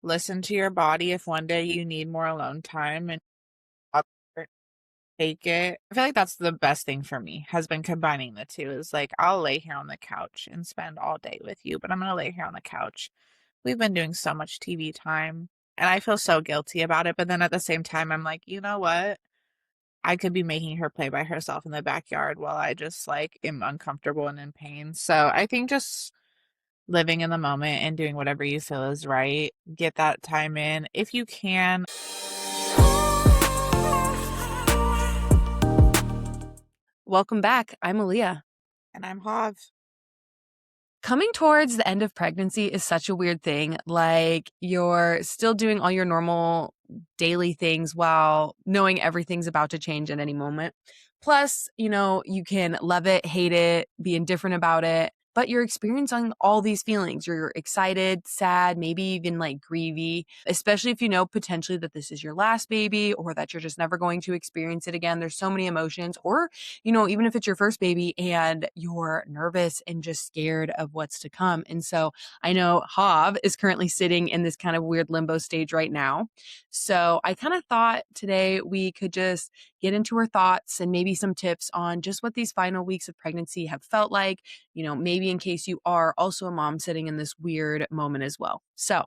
listen to your body if one day you need more alone time and take it. I feel like that's the best thing for me, has been combining the two. Is like, I'll lay here on the couch and spend all day with you, but I'm gonna lay here on the couch. We've been doing so much TV time, and I feel so guilty about it. But then at the same time, I'm like, you know what? I could be making her play by herself in the backyard while I just like am uncomfortable and in pain. So I think just living in the moment and doing whatever you feel is right. Get that time in if you can. Welcome back. I'm Aaliyah. And I'm Hav. Coming towards the end of pregnancy is such a weird thing. Like, you're still doing all your normal daily things while knowing everything's about to change at any moment. Plus, you can love it, hate it, be indifferent about it, but you're experiencing all these feelings. You're excited, sad, maybe even like grievy, especially if you know potentially that this is your last baby or that you're just never going to experience it again. There's so many emotions. Or even if it's your first baby and you're nervous and just scared of what's to come. And so I know Hav is currently sitting in this kind of weird limbo stage right now. So I kind of thought today we could just get into her thoughts and maybe some tips on just what these final weeks of pregnancy have felt like, maybe in case you are also a mom sitting in this weird moment as well. So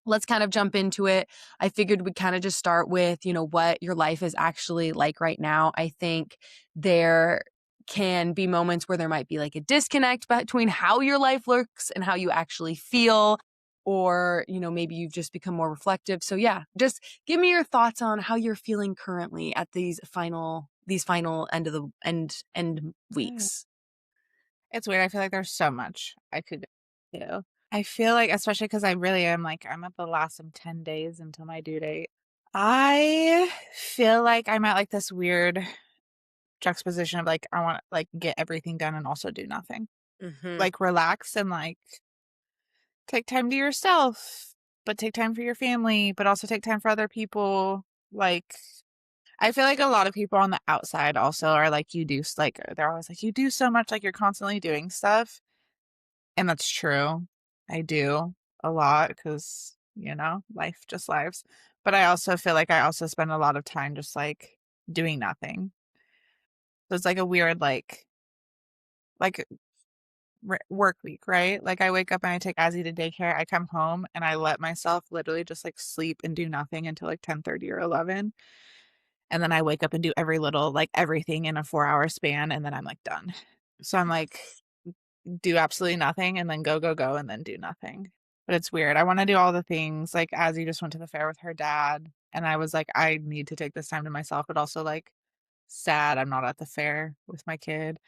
let's kind of jump into it. I figured we'd kind of just start with, what your life is actually like right now. I think there can be moments where there might be like a disconnect between how your life looks and how you actually feel. Or, maybe you've just become more reflective. So yeah, just give me your thoughts on how you're feeling currently at these final end of the end Mm. weeks. It's weird. I feel like there's so much I could do. I feel like, especially because I really am like, I'm at the last of 10 days until my due date. I feel like I'm at like this weird juxtaposition of like, I want to like get everything done and also do nothing. Mm-hmm. Like, relax and like take time to yourself, but take time for your family, but also take time for other people. Like, I feel like a lot of people on the outside also are like, you do, like, they're always like, you do so much, like, you're constantly doing stuff. And that's true. I do a lot because, life just lives. But I also feel like I also spend a lot of time just like doing nothing. So it's like a weird, like work week, right? Like I wake up and I take Azzy to daycare. I come home and I let myself literally just like sleep and do nothing until like 10:30 or 11. And then I wake up and do every little, like everything in a 4-hour span. And then I'm like done. So I'm like, do absolutely nothing and then go, go, go, and then do nothing. But it's weird. I want to do all the things. Like Azzy just went to the fair with her dad. And I was like, I need to take this time to myself, but also like sad I'm not at the fair with my kid.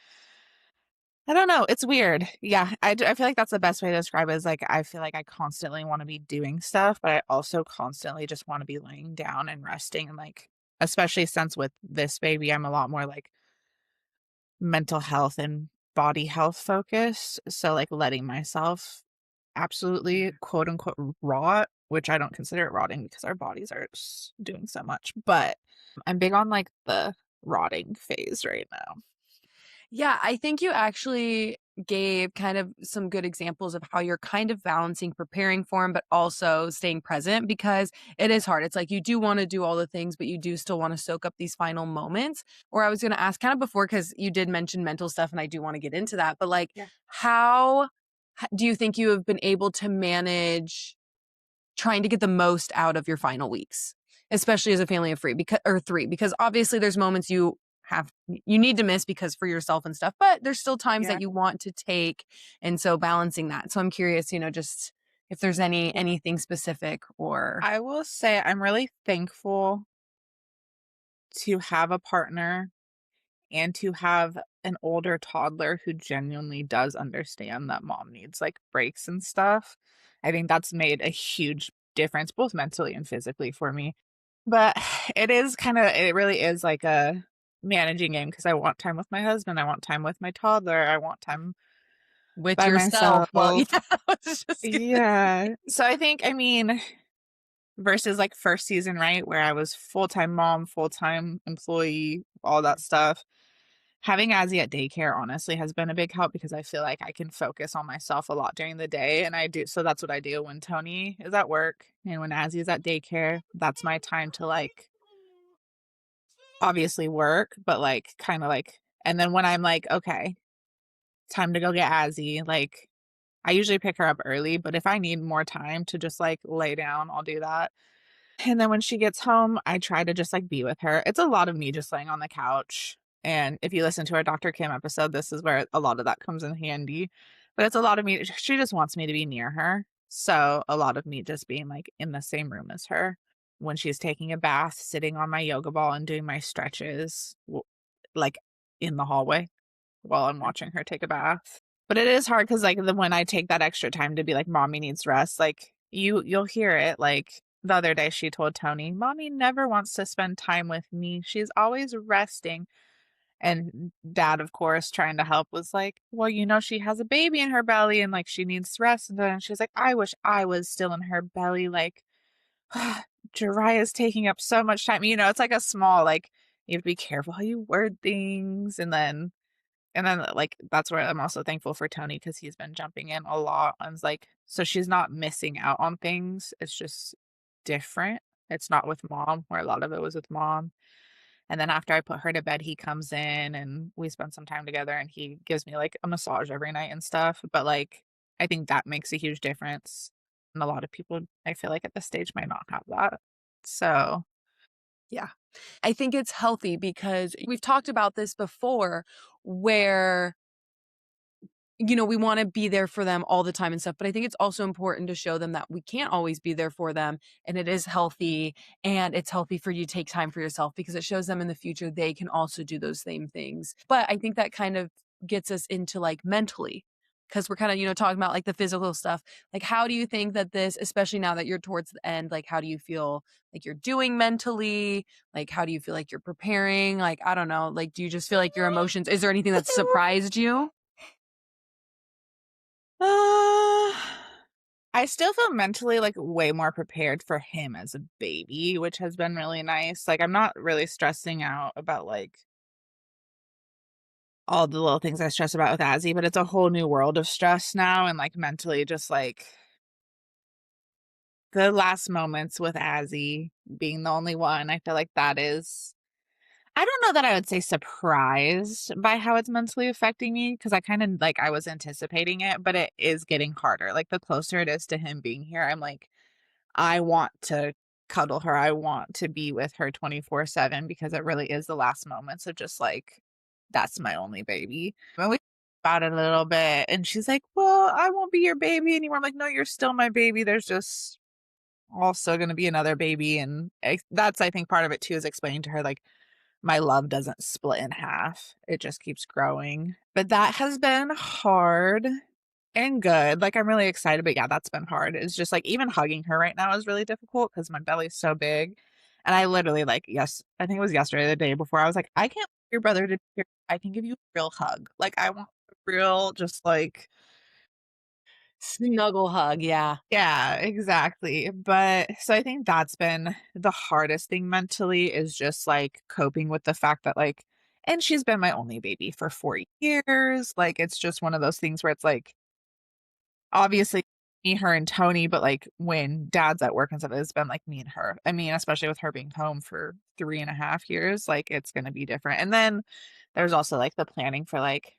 I don't know. It's weird. Yeah, I feel like that's the best way to describe it is like I feel like I constantly want to be doing stuff, but I also constantly just want to be laying down and resting and like especially since with this baby, I'm a lot more like mental health and body health focused. So like letting myself absolutely quote unquote rot, which I don't consider it rotting because our bodies are doing so much, but I'm big on like the rotting phase right now. Yeah, I think you actually gave kind of some good examples of how you're kind of balancing preparing for him, but also staying present because it is hard. It's like you do want to do all the things, but you do still want to soak up these final moments. Or I was going to ask kind of before, because you did mention mental stuff and I do want to get into that, but like, Yeah. do you think you have been able to manage trying to get the most out of your final weeks, especially as a family of three, because obviously there's moments you need to miss because for yourself and stuff, but there's still times Yeah. that you want to take. And so balancing that. So I'm curious, just if there's anything specific or. I will say I'm really thankful to have a partner and to have an older toddler who genuinely does understand that mom needs like breaks and stuff. I think that's made a huge difference both mentally and physically for me. But it really is like a managing game because I want time with my husband, I want time with my toddler, I want time With by yourself. myself. Well, yeah, I was just gonna Yeah. say. So I think, I mean, versus like first season, right? Where I was full-time mom, full-time employee, all that stuff. Having Azzy at daycare honestly has been a big help because I feel like I can focus on myself a lot during the day, and I do so that's what I do when Tony is at work and when Azzy is at daycare, that's my time to, like, obviously work, but, like, kinda, like and then when I'm like, "Okay, time to go get Azzy," like, I usually pick her up early, but if I need more time to just, like, lay down, I'll do that. And then when she gets home, I try to just, like, be with her. It's a lot of me just laying on the couch, and if you listen to our Dr. Kim episode, this is where a lot of that comes in handy, but it's a lot of me she just wants me to be near her, so a lot of me just being, like, in the same room as her. When she's taking a bath, sitting on my yoga ball and doing my stretches, like, in the hallway while I'm watching her take a bath. But it is hard because, like, then when I take that extra time to be like, "Mommy needs rest," like, you'll hear it, like, the other day she told Tony, "Mommy never wants to spend time with me, she's always resting." And dad, of course, trying to help was like, "Well, she has a baby in her belly and, like, she needs rest." And then she's like, "I wish I was still in her belly, like, Jariah's taking up so much time." It's like a small, like, you have to be careful how you word things, and then, like, that's where I'm also thankful for Tony because 'cause he's been jumping in a lot and it's like so she's not missing out on things, it's just different. It's not with mom, where a lot of it was with mom, and then after I put her to bed, he comes in and we spend some time together, and he gives me, like, a massage every night and stuff, but, like, I think that makes a huge difference, and a lot of people, I feel like, at this stage might not have that. So Yeah. I think it's healthy because we've talked about this before where we wanna be there for them all the time and stuff, but I think it's also important to show them that we can't always be there for them, and it is healthy, and it's healthy for you to take time for yourself because it shows them in the future they can also do those same things. But I think that kind of gets us into, like, mentally, because 'cause we're kinda, talking about, like, the physical stuff. Like, how do you think that this especially now that you're towards the end, like, how do you feel like you're doing mentally? Like, how do you feel like you're preparing? Like, I don't know, like, do you just feel like your emotions is there anything that surprised you? Uh, I still feel mentally, like, way more prepared for him as a baby, which has been really nice. Like, I'm not really stressing out about, like, all the little things I stress about with Azzy, but it's a whole new world of stress now and, like, mentally just, like, the last moments with Azzy being the only one, I feel like that is I don't know that I would say surprised by how it's mentally affecting me because I kinda like, I was anticipating it, but it is getting harder. Like, the closer it is to him being here, I'm like, I want to cuddle her. I want to be with her 24/7 because it really is the last moments of just like, that's my only baby. When we about it a little bit, and she's like, "Well, I won't be your baby anymore." I'm like, "No, you're still my baby. There's just also gonna be another baby." And that's, I think, part of it too is explaining to her, like, my love doesn't split in half. It just keeps growing. But that has been hard and good. Like, I'm really excited, but yeah, that's been hard. It's just like even hugging her right now is really difficult because my belly's so big. And I literally like, yes, I think it was yesterday, the day before, I was like, I can't wait for your brother to be here. I can give you a real hug. Like, I want a real, just like, Snuggle hug, yeah. yeah, exactly. But so I think that's been the hardest thing mentally is just like coping with the fact that like, and she's been my only baby for 4 years. Like, it's just one of those things where it's like, obviously, me, her, and Tony, but, like, when dad's at work and stuff, it's been, like, me and her. I mean, especially with her being home for 3.5 years, like, it's gonna be different, and then there's also, like, the planning for, like,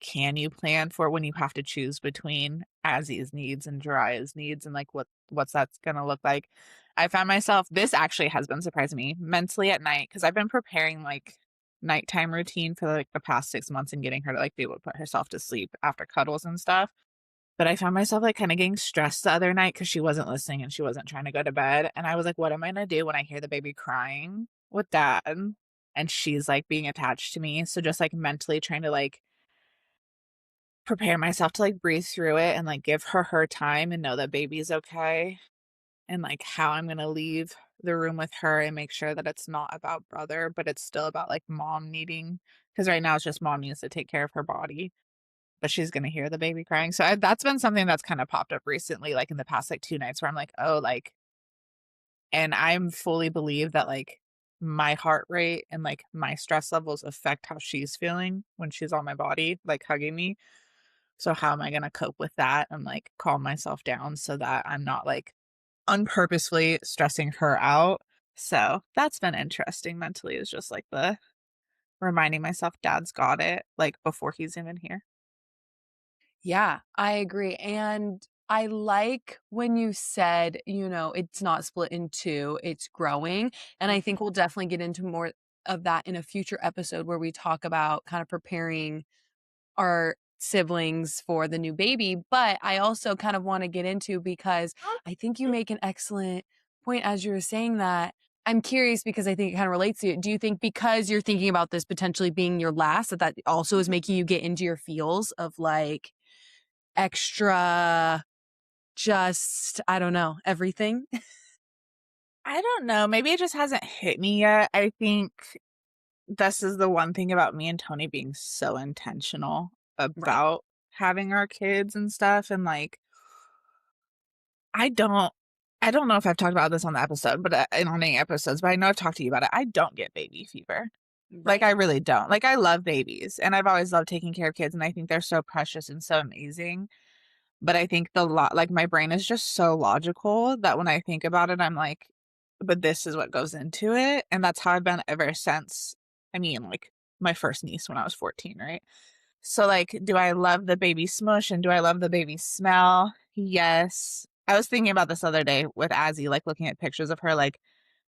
can you plan for when you have to choose between Azzy's needs and Jariah's needs and, like, what's that's gonna look like? I found myself this actually has been surprising me mentally at night because 'cause I've been preparing, like, nighttime routine for, like, the past 6 months and getting her to, like, be able to put herself to sleep after cuddles and stuff. But I found myself, like, kinda getting stressed the other night because she wasn't listening and she wasn't trying to go to bed, and I was like, "What am I gonna do when I hear the baby crying with dad and she's, like, being attached to me?" So just, like, mentally trying to, like, prepare myself to, like, breathe through it and, like, give her time and know that baby's okay, and, like, how I'm gonna leave the room with her and make sure that it's not about brother, but it's still about, like, mom needing because right now it's just mom needs to take care of her body. But she's gonna hear the baby crying. So that's been something that's kinda popped up recently, like, in the past, like, 2 nights where I'm like, "Oh," like and I'm fully believe that, like, my heart rate and like my stress levels affect how she's feeling when she's on my body, like hugging me. So how am I gonna cope with that and like calm myself down so that I'm not like unpurposefully stressing her out? So that's been interesting mentally, is just like the reminding myself dad's got it, like before he's even here. Yeah, I agree. And I like when you said, it's not split in two, it's growing. And I think we'll definitely get into more of that in a future episode where we talk about kind of preparing our siblings for the new baby. But I also kind of want to get into, because I think you make an excellent point as you were saying that. I'm curious because I think it kind of relates to it. Do you think because you're thinking about this potentially being your last, that also is making you get into your feels of like extra, just, I don't know, everything? I don't know, maybe it just hasn't hit me yet. I think this is the one thing about me and Tony being so intentional Right. about having our kids and stuff, and like I don't I don't know if I've talked about this on the episode, but in on any episodes, but I know I've talked to you about it. I don't get baby fever. Like Right. I really don't. Like I love babies and I've always loved taking care of kids and I think they're so precious and so amazing. But I think like my brain is just so logical that when I think about it, I'm like, but this is what goes into it. And that's how I've been ever since, I mean, like my first niece when I was 14, right? So, like, do I love the baby smush and do I love the baby smell? Yes. I was thinking about this the other day with Azzy, like looking at pictures of her. Like,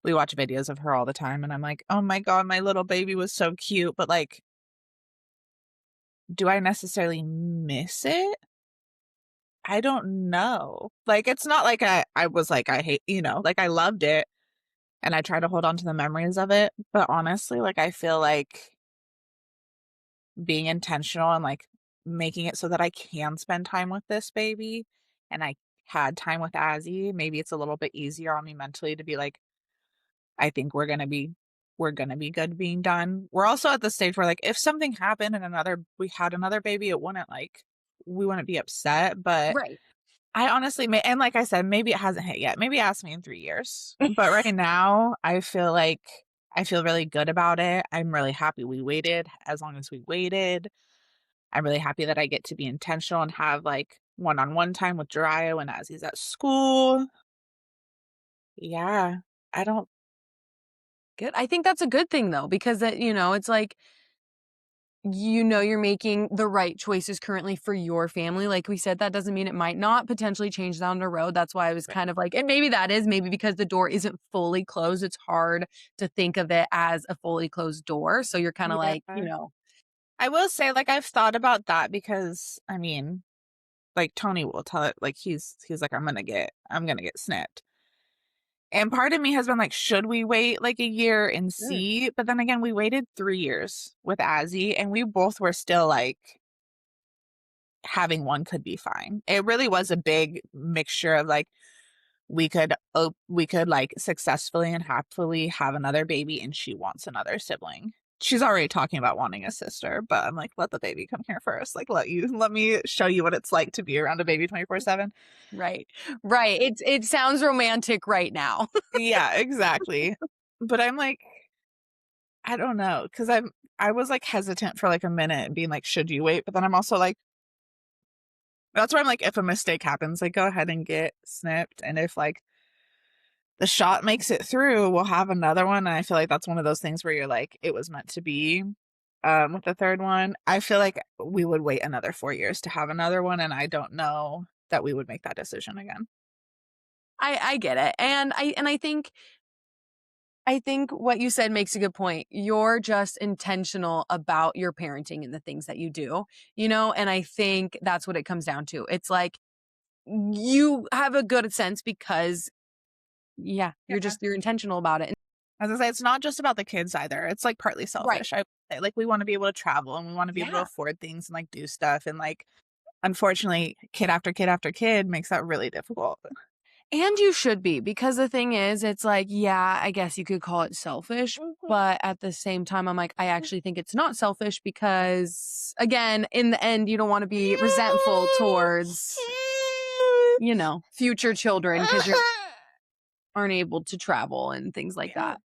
we watch videos of her all the time, and I'm like, oh my God, my little baby was so cute. But, like, do I necessarily miss it? I don't know. Like, it's not like I was like, I hate, like I loved it and I try to hold on to the memories of it. But honestly, like, I feel like being intentional and like making it so that I can spend time with this baby and I had time with Azzy, maybe it's a little bit easier on me mentally to be like, I think we're gonna be good being done. We're also at the stage where like if something happened and we had another baby, it wouldn't like we wouldn't be upset. But Right. I honestly may and like I said, maybe it hasn't hit yet. Maybe ask me in 3 years. But right now I feel really good about it. I'm really happy we waited as long as we waited. I'm really happy that I get to be intentional and have like one-on-one time with Jiraiya when as he's at school. Yeah. I don't Good. I think that's a good thing though, because it's like, you're making the right choices currently for your family. Like we said, that doesn't mean it might not potentially change down the road. That's why I was Right. kind of like, and maybe that is maybe because the door isn't fully closed. It's hard to think of it as a fully closed door. So you're kind of Yeah. like, I will say like I've thought about that because I mean, like Tony will tell it like he's like I'm gonna get snipped. And part of me has been like, should we wait like a year and mm, see? But then again, we waited 3 years with Azzy and we both were still like having one could be fine. It really was a big mixture of like we could like successfully and happily have another baby and she wants another sibling. She's already talking about wanting a sister, but I'm like, let the baby come here first. Like let me show you what it's like to be around a baby 24/7. right. Right. It sounds romantic right now. Yeah, exactly. But I'm like, I don't know, because I was like hesitant for like a minute and being like, should you wait? But then I'm also like, that's where I'm like, if a mistake happens, like go ahead and get snipped. And if like the shot makes it through, we'll have another one. And I feel like that's one of those things where you're like, it was meant to be. With the third one, I feel like we would wait another 4 years to have another one, and I don't know that we would make that decision again. I get it. And I think what you said makes a good point. You're just intentional about your parenting and the things that you do, and I think that's what it comes down to. It's like you have a good sense because, yeah, Yeah. you're intentional about it. As I say, it's not just about the kids either. It's like partly Right. selfish. I would say, like we want to be able to travel and we want to be able to Yeah. afford things and like do stuff. And like, unfortunately, kid after kid after kid makes that really difficult. And you should be, because the thing is, it's like, yeah, I guess you could call it selfish, but at the same time, I'm like, I actually think it's not selfish because, again, in the end, you don't want to be resentful towards, future children because you aren't able to travel and things like that.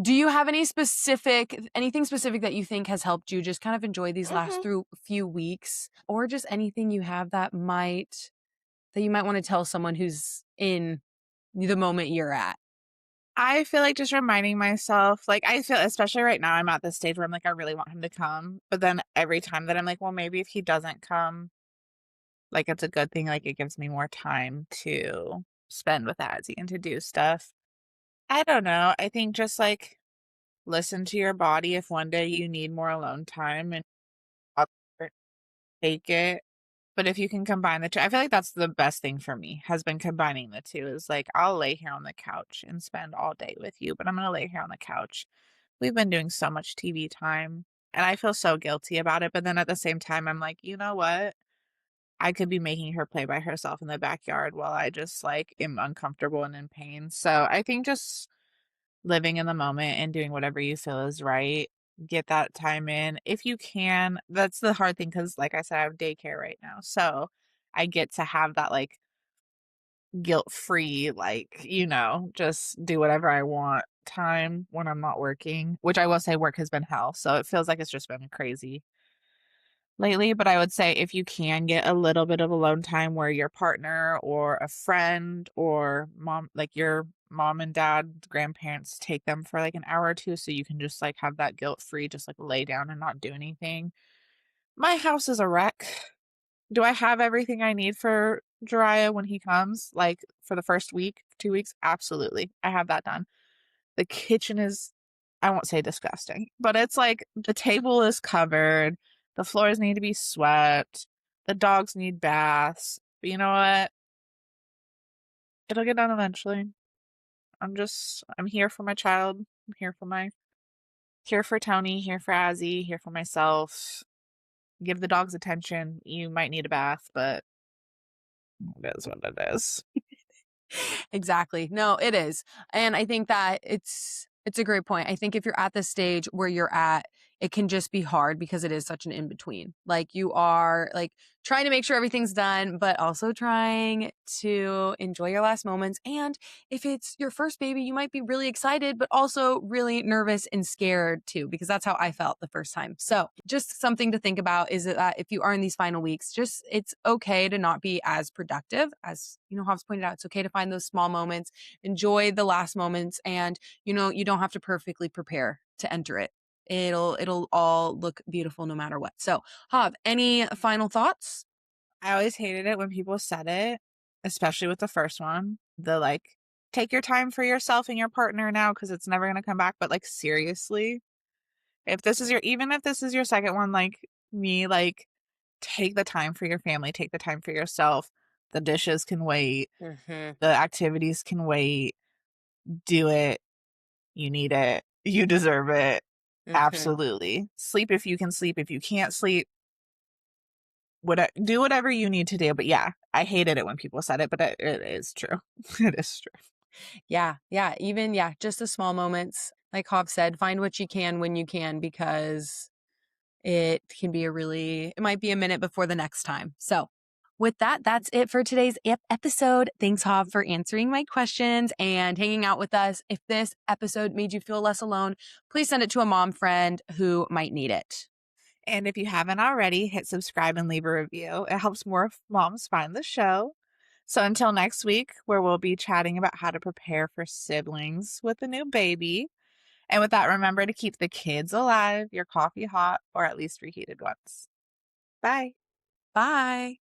Do you have anything specific that you think has helped you just kind of enjoy these last Mhm. through few weeks, or just anything you have that you might want to tell someone who's in the moment you're at? I feel like just reminding myself, like, I feel especially right now, I'm at this stage where I'm like, I really want him to come. But then every time that I'm like, well, maybe if he doesn't come, like, it's a good thing. Like, it gives me more time to spend with Azzy and to do stuff. I don't know. I think just like listen to your body. If one day you need more alone time and I'll take it. But if you can combine the 2, I feel like that's the best thing for me, has been combining the 2 is, like, I'll lay here on the couch and spend all day with you, but I'm gonna lay here on the couch. We've been doing so much TV time, and I feel so guilty about it, but then at the same time, I'm like, "You know what? I could be making her play by herself in the backyard while I just, like, am uncomfortable and in pain." So, I think just living in the moment and doing whatever you feel is right. Get that time in if you can. That's the hard thing because, like I said, I have daycare right now. So I get to have that like guilt free, like, just do whatever I want time when I'm not working, which I will say work has been hell. So it feels like it's just been crazy lately, but I would say if you can get a little bit of alone time where your partner or a friend or mom, like your mom and dad, grandparents take them for like an hour or 2 so you can just like have that guilt free, just like lay down and not do anything. My house is a wreck. Do I have everything I need for Jariah when he comes? Like for the first week, 2 weeks? Absolutely. I have that done. The kitchen is, I won't say disgusting, but it's like the table is covered, the floors need to be swept, the dogs need baths. But you know what? It'll get done eventually. I'm here for my child. I'm here for Tony, here for Azzy, here for myself. Give the dogs attention. You might need a bath, but it is what it is. Exactly. No, it is. And I think that it's a great point. I think if you're at the stage where you're at, it can just be hard because it is such an in between. Like you are like trying to make sure everything's done, but also trying to enjoy your last moments. And if it's your first baby, you might be really excited, but also really nervous and scared too, because that's how I felt the first time. So just something to think about is that if you are in these final weeks, just it's okay to not be as productive as, Hobbs pointed out. It's okay to find those small moments, enjoy the last moments, and you don't have to perfectly prepare to enter it. It'll all look beautiful no matter what. So, Hob, any final thoughts? I always hated it when people said it, especially with the first one. The like, take your time for yourself and your partner now because it's never gonna come back. But like seriously, even if this is your second one, like me, like take the time for your family, take the time for yourself. The dishes can wait, Hmm. the activities can wait. Do it. You need it. You deserve it. Hmm. Absolutely. Sleep if you can sleep. If you can't sleep, do whatever you need to do. But yeah, I hated it when people said it, but it is true. It is true. Yeah, yeah, even just the small moments. Like Hob said, find what you can when you can because it might be a minute before the next time. So, with that, that's it for today's episode. Thanks, Hob, for answering my questions and hanging out with us. If this episode made you feel less alone, please send it to a mom friend who might need it. And if you haven't already, hit subscribe and leave a review. It helps more moms find the show. So until next week, where we'll be chatting about how to prepare for siblings with a new baby. And with that, remember to keep the kids alive, your coffee hot, or at least reheated once. Bye. Bye.